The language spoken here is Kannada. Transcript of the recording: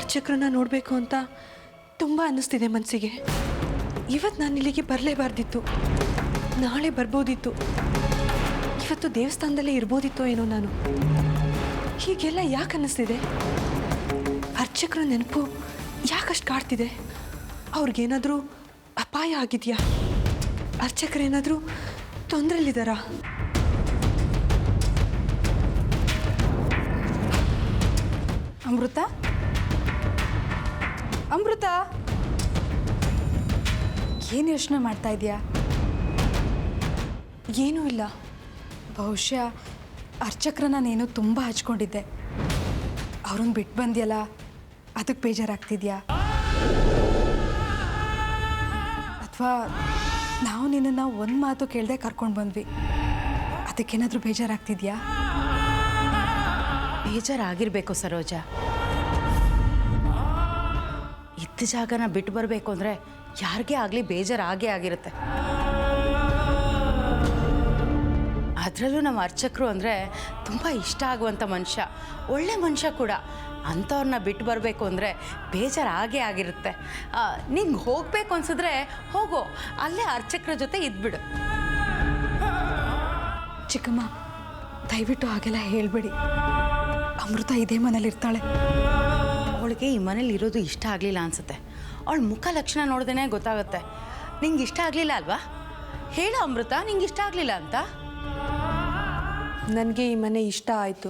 ಅರ್ಚಕ್ರನ್ನ ನೋಡಬೇಕು ಅಂತ ತುಂಬ ಅನ್ನಿಸ್ತಿದೆ ಮನಸ್ಸಿಗೆ. ಇವತ್ತು ನಾನು ಇಲ್ಲಿಗೆ ಬರಲೇಬಾರ್ದಿತ್ತು, ನಾಳೆ ಬರ್ಬೋದಿತ್ತು, ಇವತ್ತು ದೇವಸ್ಥಾನದಲ್ಲೇ ಇರ್ಬೋದಿತ್ತೋ ಏನೋ ನಾನು. ಹೀಗೆಲ್ಲ ಯಾಕೆ ಅನ್ನಿಸ್ತಿದೆ? ಅರ್ಚಕ್ರ ನೆನಪು ಯಾಕಷ್ಟು ಕಾಡ್ತಿದೆ? ಅವ್ರಿಗೇನಾದರೂ ಅಪಾಯ ಆಗಿದೆಯಾ? ಅರ್ಚಕರೇನಾದರೂ ತೊಂದರೆಯಲ್ಲಿದ್ದಾರಾ? ಅಮೃತ, ಅಮೃತ, ಏನು ಯೋಚನೆ ಮಾಡ್ತಾ ಇದೆಯಾ? ಏನೂ ಇಲ್ಲ. ಬಹುಶಃ ಅರ್ಚಕ್ರನ್ನ ನೀನು ತುಂಬ ಹಚ್ಕೊಂಡಿದ್ದೆ, ಅವ್ರನ್ನ ಬಿಟ್ಟು ಬಂದ್ಯಲ್ಲ, ಅದಕ್ಕೆ ಬೇಜಾರಾಗ್ತಿದ್ಯಾ? ಅಥವಾ ನಾವು ನಿನ್ನನ್ನು ಒಂದು ಮಾತು ಕೇಳದೆ ಕರ್ಕೊಂಡು ಬಂದ್ವಿ, ಅದಕ್ಕೇನಾದರೂ ಬೇಜಾರಾಗ್ತಿದ್ಯಾ? ಬೇಜಾರಾಗಿರಬೇಕು ಸರೋಜ. ಇದ್ದ ಜಾಗನ ಬಿಟ್ಟು ಬರಬೇಕು ಅಂದರೆ ಯಾರಿಗೇ ಆಗಲಿ ಬೇಜಾರಾಗೇ ಆಗಿರುತ್ತೆ. ಅದರಲ್ಲೂ ನಮ್ಮ ಅರ್ಚಕರು ಅಂದರೆ ತುಂಬ ಇಷ್ಟ ಆಗುವಂಥ ಮನುಷ್ಯ, ಒಳ್ಳೆ ಮನುಷ್ಯ ಕೂಡ. ಅಂಥವ್ರನ್ನ ಬಿಟ್ಟು ಬರಬೇಕು ಅಂದರೆ ಬೇಜಾರಾಗೇ ಆಗಿರುತ್ತೆ. ನಿಂಗೆ ಹೋಗಬೇಕು ಅನ್ಸಿದ್ರೆ ಹೋಗೋ, ಅಲ್ಲೇ ಅರ್ಚಕರ ಜೊತೆ ಇದ್ಬಿಡು. ಚಿಕ್ಕಮ್ಮ, ದಯವಿಟ್ಟು ಹಾಗೆಲ್ಲ ಹೇಳಬೇಡಿ. ಅಮೃತ ಇದೇ ಮನೇಲಿ ಇರ್ತಾಳೆ. ಅವಳಿಗೆ ಈ ಮನೇಲಿ ಇರೋದು ಇಷ್ಟ ಆಗಲಿಲ್ಲ ಅನಿಸುತ್ತೆ. ಅವಳ ಮುಖ ಲಕ್ಷಣ ನೋಡ್ದೇ ಗೊತ್ತಾಗುತ್ತೆ. ನಿಂಗೆ ಇಷ್ಟ ಆಗಲಿಲ್ಲ ಅಲ್ವಾ? ಹೇಳು ಅಮೃತ, ನಿಂಗೆ ಇಷ್ಟ ಆಗಲಿಲ್ಲ ಅಂತ. ನನಗೆ ಈ ಮನೆ ಇಷ್ಟ ಆಯಿತು.